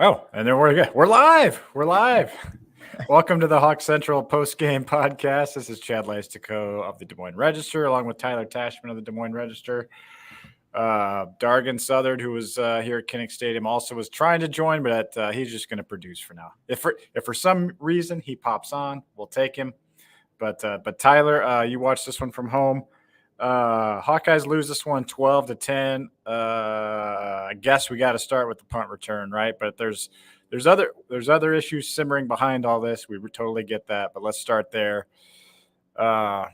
Oh, and then we're live. We're live. Welcome to the Hawk Central post-game podcast. This is Chad Leistikow of the Des Moines Register, along with Tyler Tachman of the Des Moines Register. Dargan Southard, who was here at Kinnick Stadium, also was trying to join, but he's just going to produce for now. If for some reason he pops on, we'll take him. But Tyler, you watched this one from home. Hawkeyes lose this one 12-10. I guess we got to start with the punt return, right? But there's other issues simmering behind all this. We would totally get that, but let's start there. What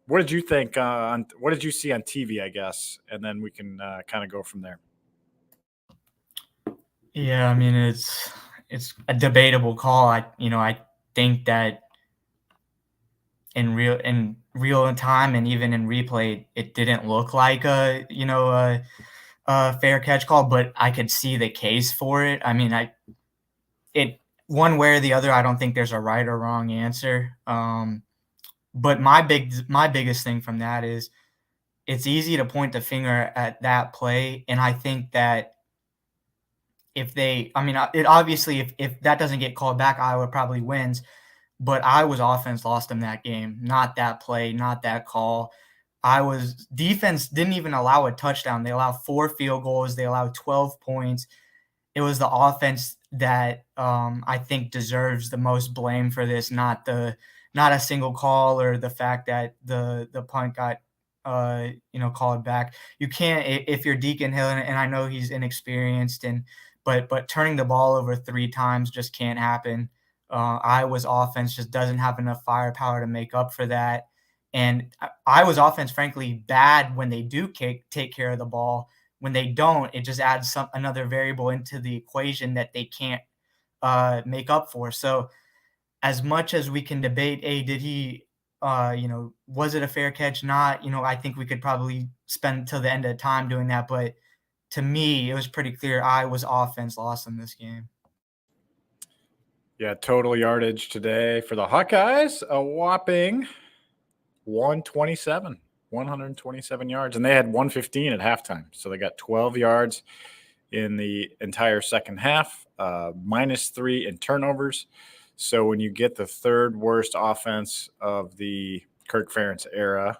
did you think? What did you see on TV? I guess, and then we can kind of go from there. Yeah, I mean it's a debatable call. I think that in real time and even in replay, it didn't look like a fair catch call, but I could see the case for it. I mean, one way or the other, I don't think there's a right or wrong answer. But my biggest thing from that is it's easy to point the finger at that play, and I think that if that doesn't get called back, Iowa probably wins. But Iowa's offense lost them that game, not that play, not that call. Iowa's defense didn't even allow a touchdown. They allowed 4 field goals. They allowed 12 points. It was the offense that I think deserves the most blame for this, not a single call or the fact that the punt got called back. You can't, if you're Deacon Hill, and I know he's inexperienced, but turning the ball over 3 times just can't happen. Iowa's offense just doesn't have enough firepower to make up for that. And Iowa's offense, frankly, bad when they do take care of the ball. When they don't, it just adds another variable into the equation that they can't make up for. So as much as we can debate, did he, was it a fair catch? Not, I think we could probably spend till the end of time doing that. But to me, it was pretty clear Iowa's offense lost in this game. Yeah, total yardage today for the Hawkeyes, a whopping 127 yards, and they had 115 at halftime. So they got 12 yards in the entire second half, -3 in turnovers. So when you get the third worst offense of the Kirk Ferentz era,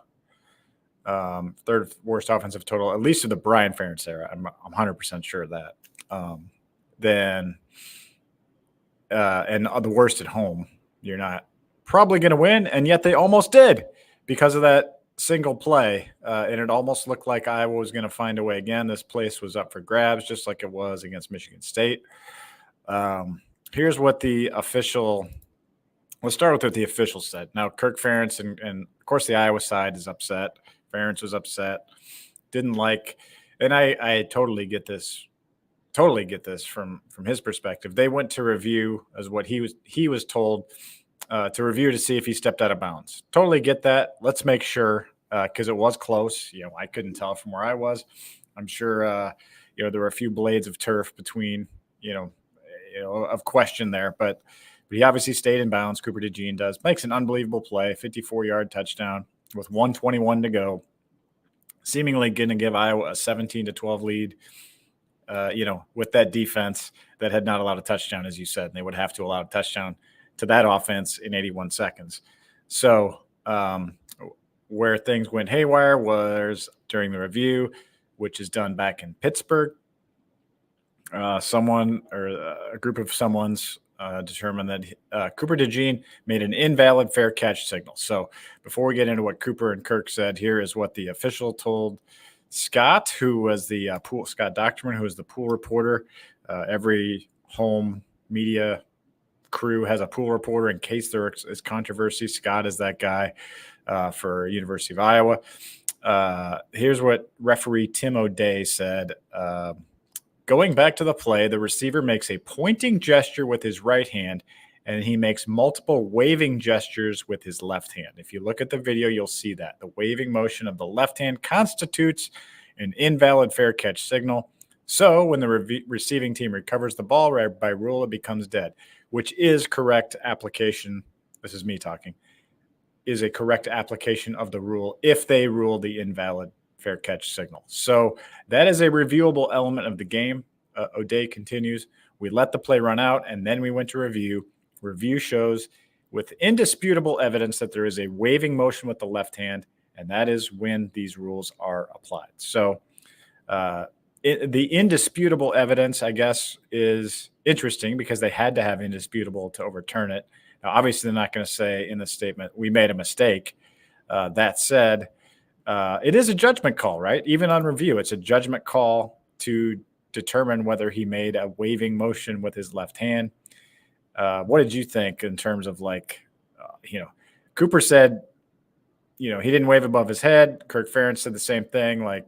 third worst offensive total, at least of the Brian Ferentz era, I'm 100% sure of that, then and the worst at home, you're not probably going to win. And yet they almost did because of that single play. And it almost looked like Iowa was going to find a way again. This place was up for grabs, just like it was against Michigan State. Here's what let's start with what the official said. Now, Kirk Ferentz and of course the Iowa side is upset. Ferentz was upset. Didn't like, and I totally get this from his perspective. They went to review as what he was told to review to see if he stepped out of bounds. Totally get that. Let's make sure because it was close. I couldn't tell from where I was. I'm sure there were a few blades of turf between of question there, but he obviously stayed in bounds. Cooper DeJean does, makes an unbelievable play, 54-yard touchdown with 1:21 to go, seemingly going to give Iowa a 17-12 lead. With that defense that had not allowed a touchdown, as you said, and they would have to allow a touchdown to that offense in 81 seconds. So where things went haywire was during the review, which is done back in Pittsburgh. Someone or a group of someone's determined that Cooper DeJean made an invalid fair catch signal. So before we get into what Cooper and Kirk said, here is what the official told Scott, who was the Scott Dochterman, who was the pool reporter. Every home media crew has a pool reporter in case there is controversy. Scott is that guy for University of Iowa. Here's what referee Tim O'Day said. Going back to the play, the receiver makes a pointing gesture with his right hand, and he makes multiple waving gestures with his left hand. If you look at the video, you'll see that. The waving motion of the left hand constitutes an invalid fair catch signal. So when the receiving team recovers the ball, by rule, it becomes dead, which is correct application. This is me talking. Is a correct application of the rule if they rule the invalid fair catch signal. So that is a reviewable element of the game. O'Day continues. We let the play run out, and then we went to review. Review shows with indisputable evidence that there is a waving motion with the left hand, and that is when these rules are applied. So the indisputable evidence, I guess, is interesting because they had to have indisputable to overturn it. Now, obviously, they're not going to say in the statement, we made a mistake. That said, it is a judgment call, right? Even on review, it's a judgment call to determine whether he made a waving motion with his left hand. What did you think in terms of Cooper said, he didn't wave above his head. Kirk Ferentz said the same thing. Like,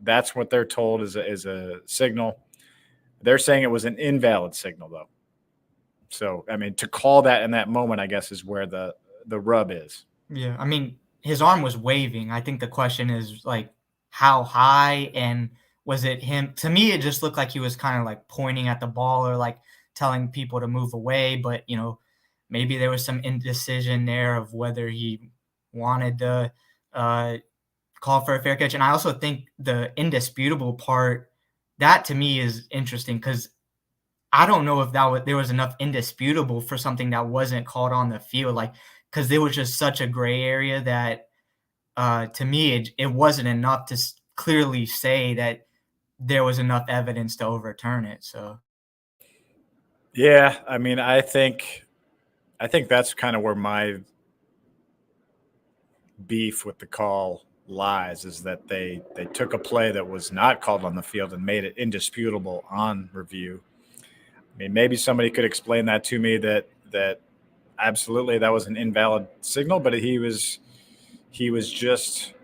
that's what they're told is a signal. They're saying it was an invalid signal, though. So, I mean, to call that in that moment, I guess, is where the rub is. Yeah, I mean, his arm was waving. I think the question is, like, how high, and was it him? To me, it just looked like he was kind of like pointing at the ball or like telling people to move away. But, maybe there was some indecision there of whether he wanted to call for a fair catch. And I also think the indisputable part, that to me is interesting because I don't know if there was enough indisputable for something that wasn't called on the field, like, because there was just such a gray area that to me it wasn't enough to clearly say that there was enough evidence to overturn it. So yeah, I mean, I think that's kind of where my beef with the call lies, is that they took a play that was not called on the field and made it indisputable on review. I mean, maybe somebody could explain that to me, that absolutely that was an invalid signal, but he was just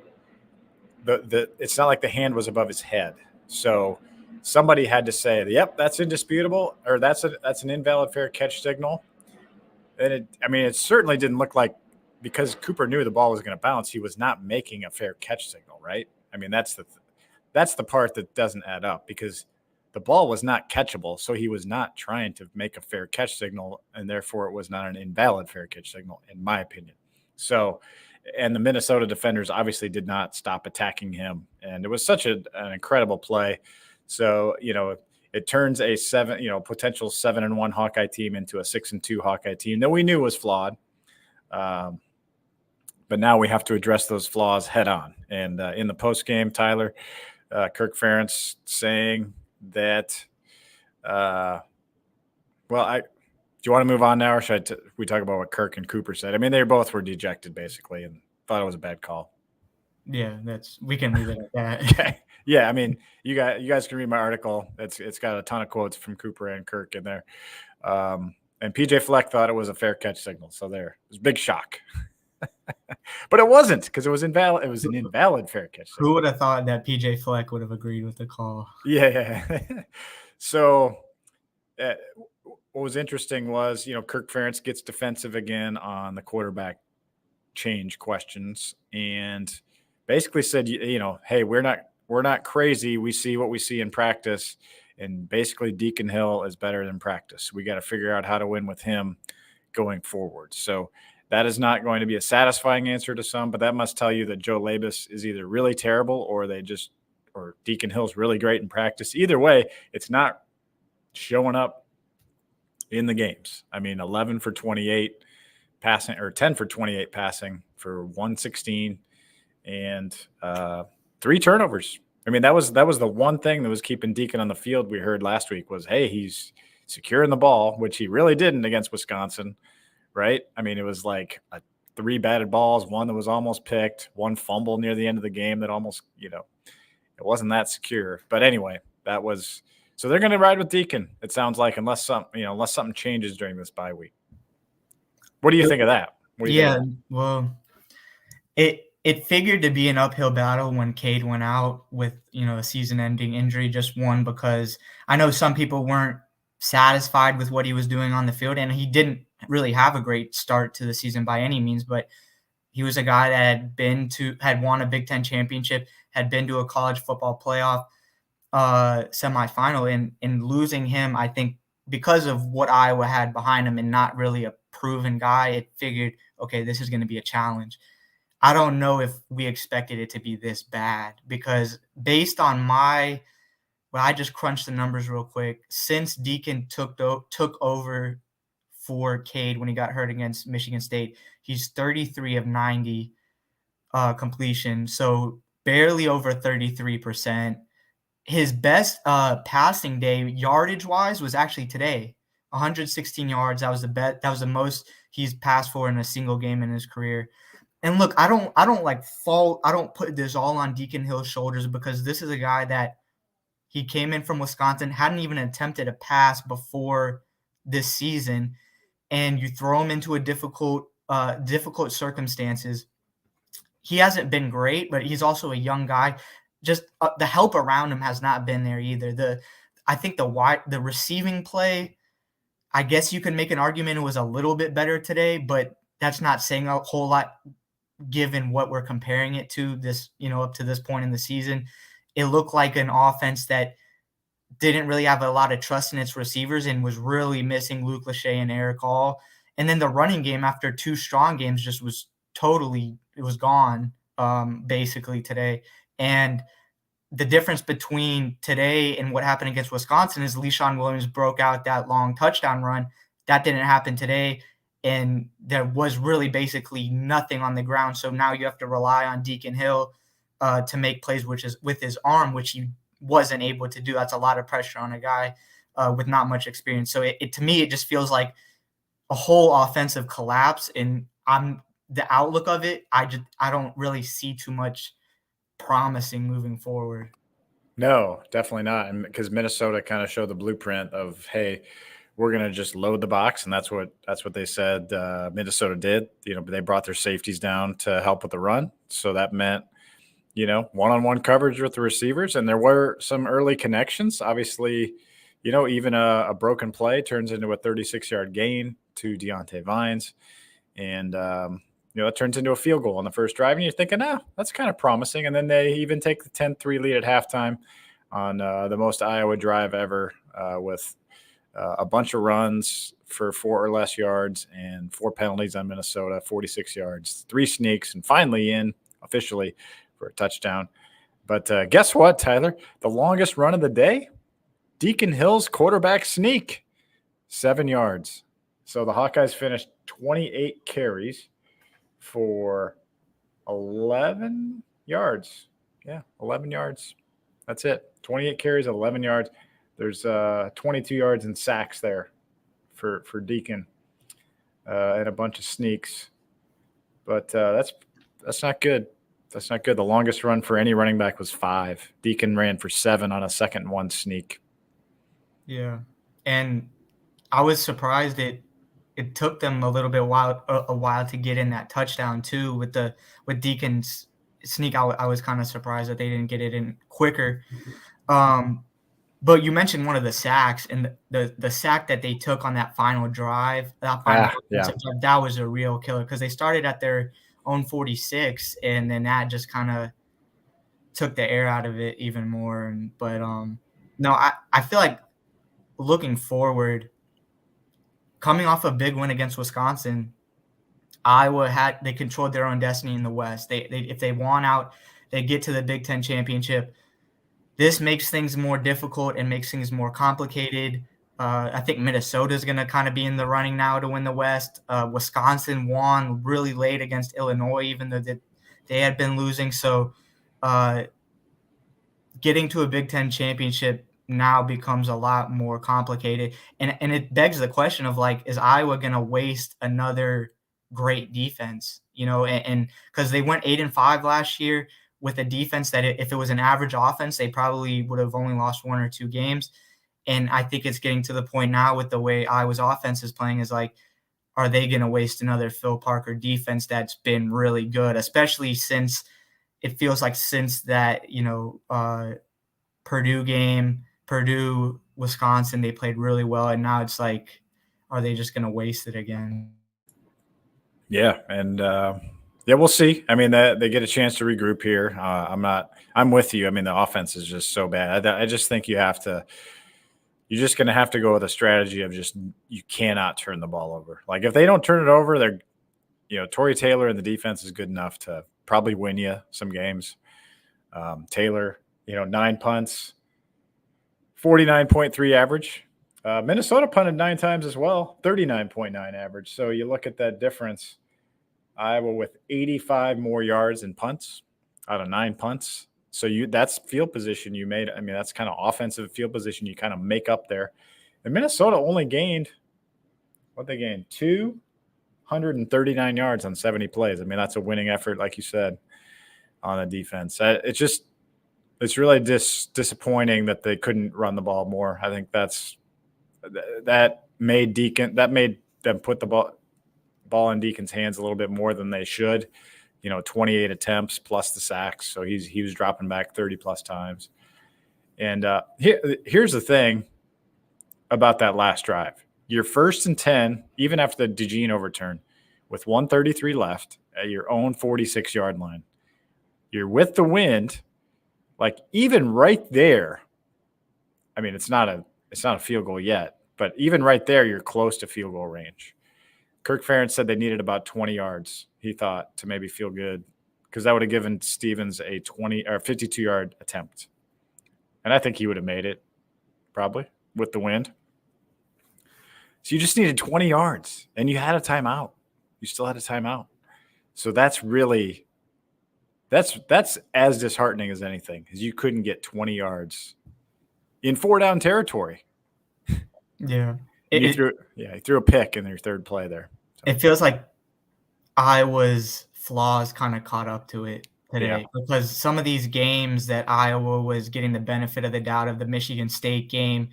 it's not like the hand was above his head. So somebody had to say, yep, that's indisputable, or that's an invalid fair catch signal. And it certainly didn't look like, because Cooper knew the ball was going to bounce, he was not making a fair catch signal, right? I mean, that's the part that doesn't add up, because the ball was not catchable, so he was not trying to make a fair catch signal, and therefore it was not an invalid fair catch signal, in my opinion. So, and the Minnesota defenders obviously did not stop attacking him, and it was such an incredible play. So, it turns a potential 7-1 Hawkeye team into a 6-2 Hawkeye team that we knew was flawed. But now we have to address those flaws head on. And in the post game, Tyler, Kirk Ferentz saying that, do you want to move on now, or should we talk about what Kirk and Cooper said? I mean, they both were dejected basically and thought it was a bad call. Yeah, we can leave it at that. Okay. Yeah, I mean, you guys can read my article. It's got a ton of quotes from Cooper and Kirk in there. And PJ Fleck thought it was a fair catch signal. So there, it was a big shock. But it wasn't, because it was invalid. It was an invalid fair catch signal. Who would have thought that PJ Fleck would have agreed with the call? Yeah. So what was interesting was, Kirk Ferentz gets defensive again on the quarterback change questions and basically said, hey, we're not crazy. We see what we see in practice. And basically Deacon Hill is better than practice. We got to figure out how to win with him going forward. So that is not going to be a satisfying answer to some, but that must tell you that Joe Labus is either really terrible or Deacon Hill's really great in practice. Either way, it's not showing up in the games. I mean, 11 for 28 passing, or 10 for 28 passing for 116 and 3 turnovers. I mean, that was the one thing that was keeping Deacon on the field. We heard last week was, hey, he's securing the ball, which he really didn't against Wisconsin, right? I mean, it was like 3 batted balls, 1 that was almost picked, 1 fumble near the end of the game that almost, it wasn't that secure. But anyway, so they're going to ride with Deacon, it sounds like, unless something changes during this bye week. What do you think of that? Well, it figured to be an uphill battle when Cade went out with, a season-ending injury. Just one, because I know some people weren't satisfied with what he was doing on the field, and he didn't really have a great start to the season by any means, but he was a guy that had won a Big Ten championship, had been to a college football playoff semifinal, and losing him, I think, because of what Iowa had behind him and not really a proven guy, it figured, okay, this is going to be a challenge. I don't know if we expected it to be this bad, because based on my Well, I just crunched the numbers real quick. Since Deacon took over for Cade when he got hurt against Michigan State, he's 33 of 90 completion, so barely over 33%. His best passing day yardage wise was actually today, 116 yards. That was the most he's passed for in a single game in his career. And look, I don't put this all on Deacon Hill's shoulders, because this is a guy that he came in from Wisconsin, hadn't even attempted a pass before this season, and you throw him into a difficult circumstances. He hasn't been great, but he's also a young guy. Just the help around him has not been there either. I think the receiving play, I guess you could make an argument it was a little bit better today, but that's not saying a whole lot given what we're comparing it to this, up to this point in the season. It looked like an offense that didn't really have a lot of trust in its receivers and was really missing Luke Lachey and Eric Hall. And then the running game after 2 strong games just was gone basically today. And the difference between today and what happened against Wisconsin is Leishon Williams broke out that long touchdown run. That didn't happen today. And there was really basically nothing on the ground. So now you have to rely on Deacon Hill to make plays, which is with his arm, which he wasn't able to do. That's a lot of pressure on a guy with not much experience. So to me, it just feels like a whole offensive collapse. And the outlook of it, I don't really see too much promising moving forward. No, definitely not. And because Minnesota kind of showed the blueprint of, hey, we're going to just load the box. And that's what they said Minnesota did. They brought their safeties down to help with the run. So that meant, one-on-one coverage with the receivers. And there were some early connections. Obviously, even a broken play turns into a 36-yard gain to Deontay Vines. And, it turns into a field goal on the first drive. And you're thinking, that's kind of promising. And then they even take the 10-3 lead at halftime on the most Iowa drive ever with a bunch of runs for 4 or less yards and 4 penalties on Minnesota, 46 yards, 3 sneaks, and finally in officially for a touchdown. But guess what, Tyler? The longest run of the day, Deacon Hill's quarterback sneak, 7 yards. So the Hawkeyes finished 28 carries for 11 yards. Yeah, 11 yards. That's it. 28 carries, 11 yards. There's 22 yards in sacks there for Deacon and a bunch of sneaks. But that's not good. That's not good. The longest run for any running back was 5. Deacon ran for 7 on a 2nd-and-1 sneak. Yeah, and I was surprised it took them a while to get in that touchdown too with Deacon's sneak. I was kind of surprised that they didn't get it in quicker. But you mentioned one of the sacks, and the sack that they took on that final drive, that was a real killer, because they started at their own 46, and then that just kind of took the air out of it even more. But no, I feel like looking forward, coming off a big win against Wisconsin, Iowa they controlled their own destiny in the West. If they won out, they get to the Big Ten championship. This makes things more difficult and makes things more complicated. I think Minnesota is going to kind of be in the running now to win the West. Wisconsin won really late against Illinois, even though they had been losing. So getting to a Big Ten championship now becomes a lot more complicated. And it begs the question of, like, is Iowa going to waste another great defense? And because they went 8-5 last year with a defense that if it was an average offense, they probably would have only lost 1 or 2 games. And I think it's getting to the point now with the way Iowa's offense is playing is like, are they going to waste another Phil Parker defense that's been really good, especially since it feels like since that, Purdue game, Purdue, Wisconsin, they played really well. And now it's like, are they just going to waste it again? Yeah. And, we'll see. I mean, they get a chance to regroup here. I'm with you. I mean, the offense is just so bad. I just think you're just going to have to go with a strategy of just, you cannot turn the ball over. Like, if they don't turn it over, Torrey Taylor and the defense is good enough to probably win you some games. Taylor, 9 punts, 49.3 average. Minnesota punted 9 times as well, 39.9 average. So you look at that difference. Iowa with 85 more yards in punts out of 9 punts. So that's field position you made. I mean, that's kind of offensive field position you kind of make up there. And Minnesota only gained, what they gained, 239 yards on 70 plays. I mean, that's a winning effort, like you said, on the defense. It's really disappointing that they couldn't run the ball more. I think that made them put the ball in Deacon's hands a little bit more than they should. 28 attempts plus the sacks. So he was dropping back 30 plus times. And here's the thing about that last drive. You're 1st and 10, even after the DeJean overturn, with 1:33 left at your own 46-yard line. You're with the wind, like even right there. I mean, it's not a field goal yet, but even right there, you're close to field goal range. Kirk Ferentz said they needed about 20 yards, he thought, to maybe feel good, because that would have given Stevens a 20 or 52-yard attempt. And I think he would have made it, probably, with the wind. So you just needed 20 yards, and you had a timeout. You still had a timeout. So that's as disheartening as anything, because you couldn't get 20 yards in 4-down territory. Yeah. He threw a pick in their third play there. So. It feels like Iowa's flaws kind of caught up to it today, because some of these games that Iowa was getting the benefit of the doubt of, the Michigan State game,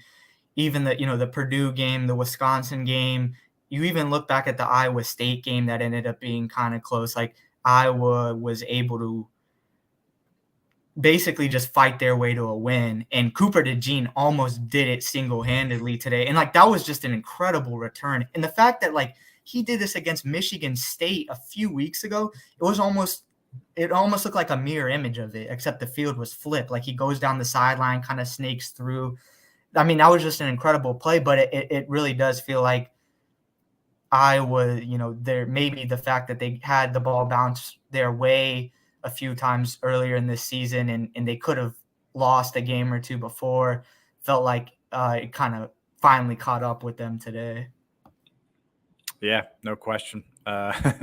even the Purdue game, the Wisconsin game, you even look back at the Iowa State game that ended up being kind of close. Like Iowa was able to basically just fight their way to a win. And Cooper DeJean almost did it single-handedly today. And that was just an incredible return. And the fact that he did this against Michigan State a few weeks ago, it almost looked like a mirror image of it, except the field was flipped. Like he goes down the sideline, kind of snakes through. I mean, that was just an incredible play, but it really does feel like Iowa, maybe the fact that they had the ball bounce their way a few times earlier in this season, and they could have lost a game or two before, felt like it kind of finally caught up with them today. Yeah, no question. I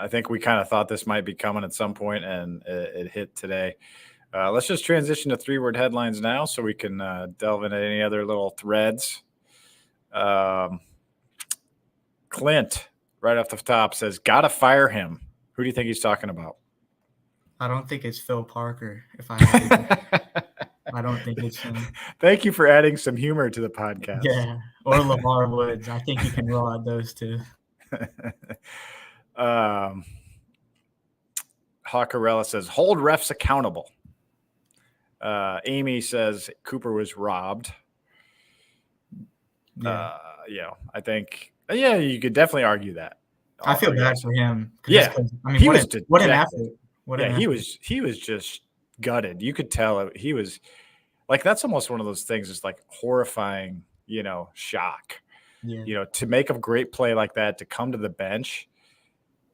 think we kind of thought this might be coming at some point, and it hit today. Let's just transition to 3-word headlines now so we can delve into any other little threads. Clint, right off the top, says, gotta fire him. Who do you think he's talking about? I don't think it's Phil Parker. I don't think it's him. Thank you for adding some humor to the podcast. Yeah, or LeVar Woods. I think you can roll out those two. Hawkerella says, hold refs accountable. Amy says Cooper was robbed. I think, you could definitely argue that. I feel bad for him. Yeah. I mean, what an effort. He was just gutted. You could tell he was like, that's almost one of those things, just like horrifying, shock. Yeah. To make a great play like that, to come to the bench,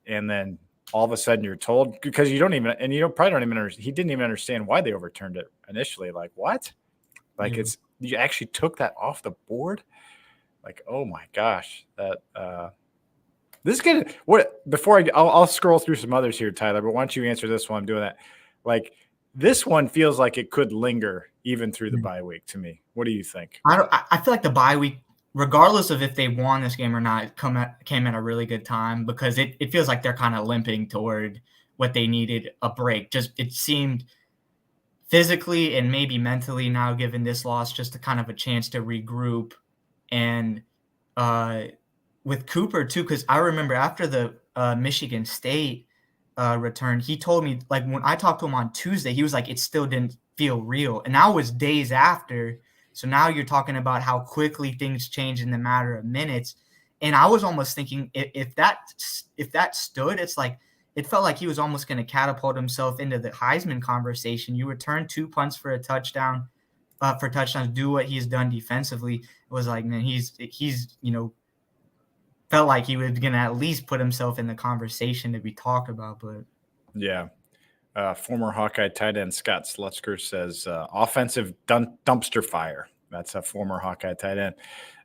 and then all of a sudden you're told, because you probably don't even understand. He didn't even understand why they overturned it initially. Like, what? Like, you actually took that off the board? Like, oh my gosh, that this is good. Before I'll scroll through some others here, Tyler, but why don't you answer this one? I'm doing that. Like, this one feels like it could linger even through the bye week to me. What do you think? I feel like the bye week, regardless of if they won this game or not, came at a really good time, because it feels like they're kind of limping toward what they needed, a break. Just it seemed physically and maybe mentally now, given this loss, just a kind of a chance to regroup. And with Cooper too, because I remember after the Michigan State return, he told me, like, when I talked to him on Tuesday, he was like, it still didn't feel real. And that was days after. So now you're talking about how quickly things change in the matter of minutes. And I was almost thinking, if that stood, it's like, it felt like he was almost going to catapult himself into the Heisman conversation. You return 2 punts for a touchdown, for touchdowns, do what he's done defensively. It was like, man, he's felt like he was going to at least put himself in the conversation to be talked about. But yeah, Former Hawkeye tight end Scott Slutzker says offensive dumpster fire. That's a former Hawkeye tight end.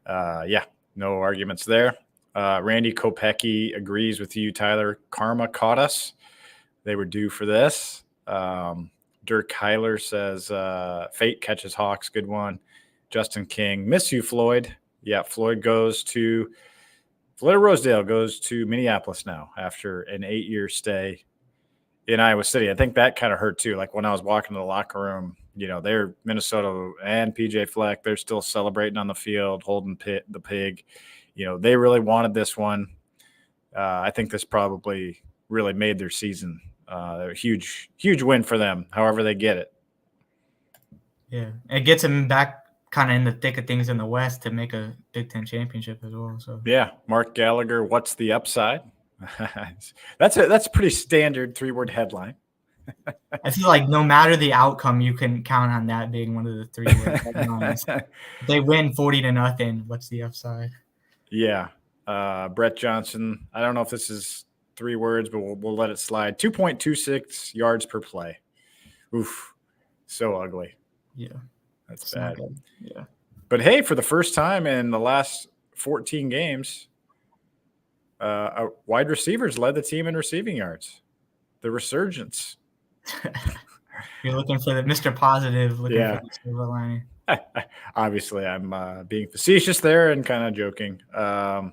Yeah, no arguments there. Randy Kopecki agrees with you, Tyler. Karma caught us. They were due for this. Dirk Heiler says fate catches Hawks. Good one. Justin King, miss you, Floyd. Yeah, Floyd Rosedale goes to Minneapolis now after an 8-year stay in Iowa City. I think that kind of hurt too. Like when I was walking to the locker room, they're Minnesota and PJ Fleck. They're still celebrating on the field, holding the pig. They really wanted this one. I think this probably really made their season. A huge win for them, however they get it. Yeah, it gets them back kind of in the thick of things in the West to make a Big Ten championship as well. So yeah, Mark Gallagher, what's the upside? That's a pretty standard 3-word headline. I feel like no matter the outcome, you can count on that being one of the 3-word headlines. If they win 40-0, what's the upside? Yeah, Brett Johnson. I don't know if this is 3 words, but we'll let it slide. 2.26 yards per play. Oof, so ugly. Yeah, that's bad. Yeah, but hey, for the first time in the last 14 games, wide receivers led the team in receiving yards. The resurgence. You're looking for the Mr. Positive. For the silver lining. Obviously, I'm being facetious there and kind of joking. I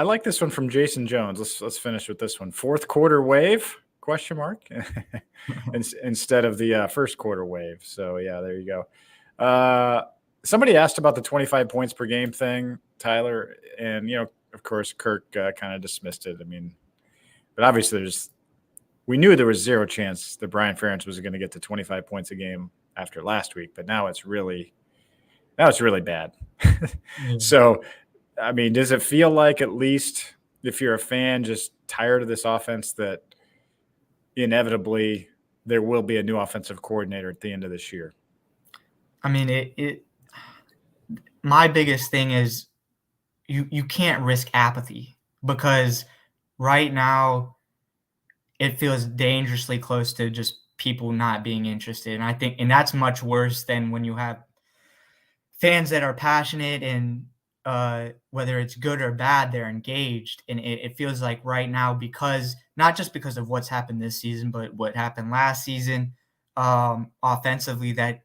like this one from Jason Jones. Let's finish with this one. Fourth quarter wave? ? Instead of the first quarter wave. So yeah, there you go. Somebody asked about the 25 points per game thing, Tyler, and of course, Kirk kind of dismissed it. I mean, but obviously, we knew there was zero chance that Brian Ferentz was going to get to 25 points a game after last week, but now it's really bad. So, I mean, does it feel like, at least if you're a fan just tired of this offense, that inevitably there will be a new offensive coordinator at the end of this year? I mean, my biggest thing is you can't risk apathy, because right now it feels dangerously close to just people not being interested. And that's much worse than when you have fans that are passionate and whether it's good or bad, they're engaged. And it feels like right now, because not just because of what's happened this season, but what happened last season offensively, that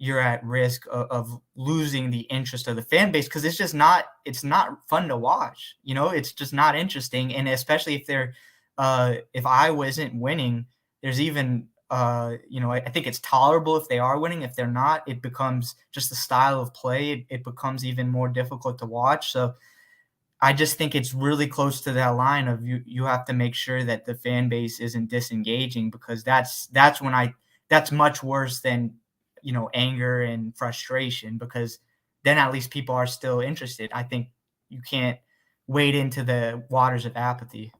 you're at risk of losing the interest of the fan base, because it's not fun to watch. It's just not interesting. And especially if Iowa isn't winning, there's even I think it's tolerable if they are winning. If they're not, it becomes just the style of play. It becomes even more difficult to watch. So I just think it's really close to that line of you have to make sure that the fan base isn't disengaging, because that's much worse than anger and frustration, because then at least people are still interested. I think you can't wade into the waters of apathy.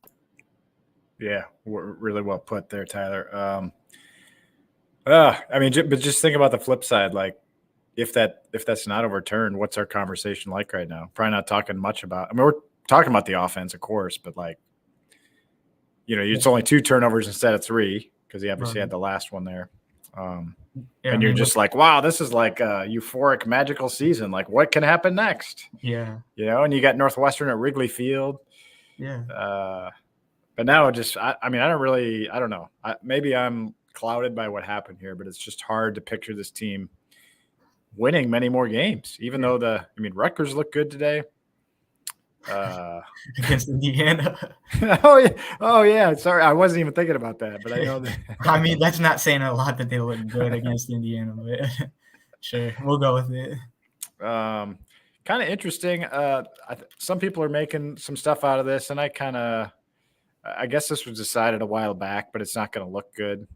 Yeah, really well put there, Tyler. I mean, but just think about the flip side. Like, if that's not overturned, what's our conversation like right now? Probably not talking much about. I mean, we're talking about the offense, of course, but it's only 2 turnovers instead of 3, because he obviously had the last one there. And you're just like, wow, this is like a euphoric, magical season. Like, what can happen next? Yeah. And you got Northwestern at Wrigley Field. Yeah. But now I don't know. Maybe I'm clouded by what happened here, but it's just hard to picture this team winning many more games, even though Rutgers looked good today. Against Indiana. Oh yeah. Sorry, I wasn't even thinking about that, but I know that. I mean, that's not saying a lot that they look good against Indiana, but sure, we'll go with it. Kind of interesting. Some people are making some stuff out of this, and I guess this was decided a while back, but it's not going to look good.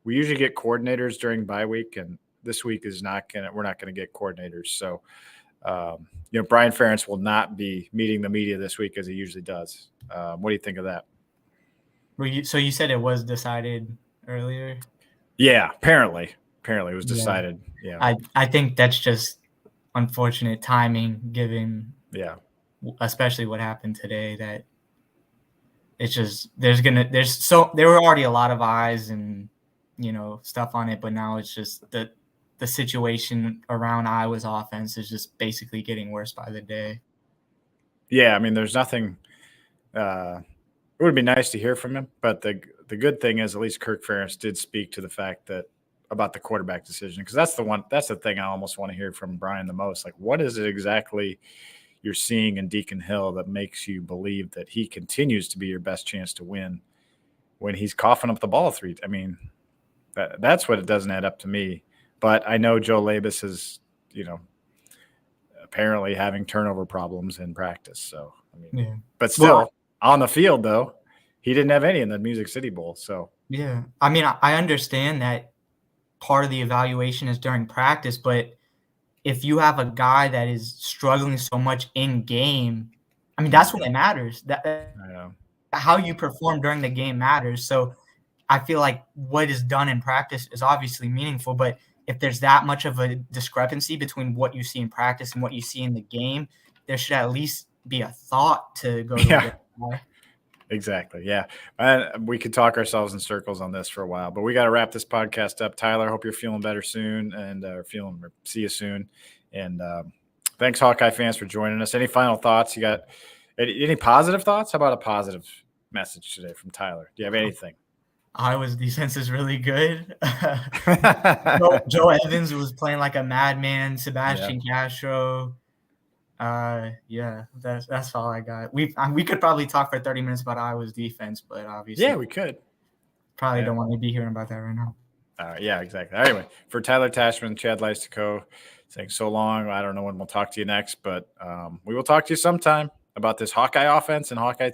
We usually get coordinators during bye week, and this week we're not going to get coordinators. So, Brian Ferentz will not be meeting the media this week as he usually does. What do you think of that? So you said it was decided earlier? Yeah, apparently it was decided. Yeah. I think that's just unfortunate timing, given especially what happened today, that it's just there were already a lot of eyes and stuff on it, but now it's just the situation around Iowa's offense is just basically getting worse by the day. Yeah, I mean, there's nothing. It would be nice to hear from him, but the good thing is at least Kirk Ferentz did speak to the fact that about the quarterback decision, because that's the thing I almost want to hear from Brian the most. Like, what is it exactly you're seeing in Deacon Hill that makes you believe that he continues to be your best chance to win when he's coughing up the ball three? I mean, that's what it doesn't add up to me. But I know Joe Labus is, apparently having turnover problems in practice. So, I mean, Yeah. but still on the field, though, he didn't have any in the Music City Bowl. So, yeah, I mean, I understand that part of the evaluation is during practice, but if you have a guy that is struggling so much in game, I mean, that's when it matters. How you perform during the game matters. So I feel like what is done in practice is obviously meaningful, but if there's that much of a discrepancy between what you see in practice and what you see in the game, there should at least be a thought to go to the Exactly. Yeah. And we could talk ourselves in circles on this for a while, but we got to wrap this podcast up. Tyler, hope you're feeling better soon and see you soon. And thanks, Hawkeye fans, for joining us. Any final thoughts? You got any positive thoughts? How about a positive message today from Tyler? Do you have anything? Iowa's defense is really good. Joe Evans was playing like a madman. Sebastian Castro. Yeah, that's all I got. We could probably talk for 30 minutes about Iowa's defense, but obviously, yeah, we could. Probably don't want to be hearing about that right now. Yeah, exactly. Anyway, for Tyler Tachman, Chad Leistikow, saying so long. I don't know when we'll talk to you next, but we will talk to you sometime about this Hawkeye offense and Hawkeye team.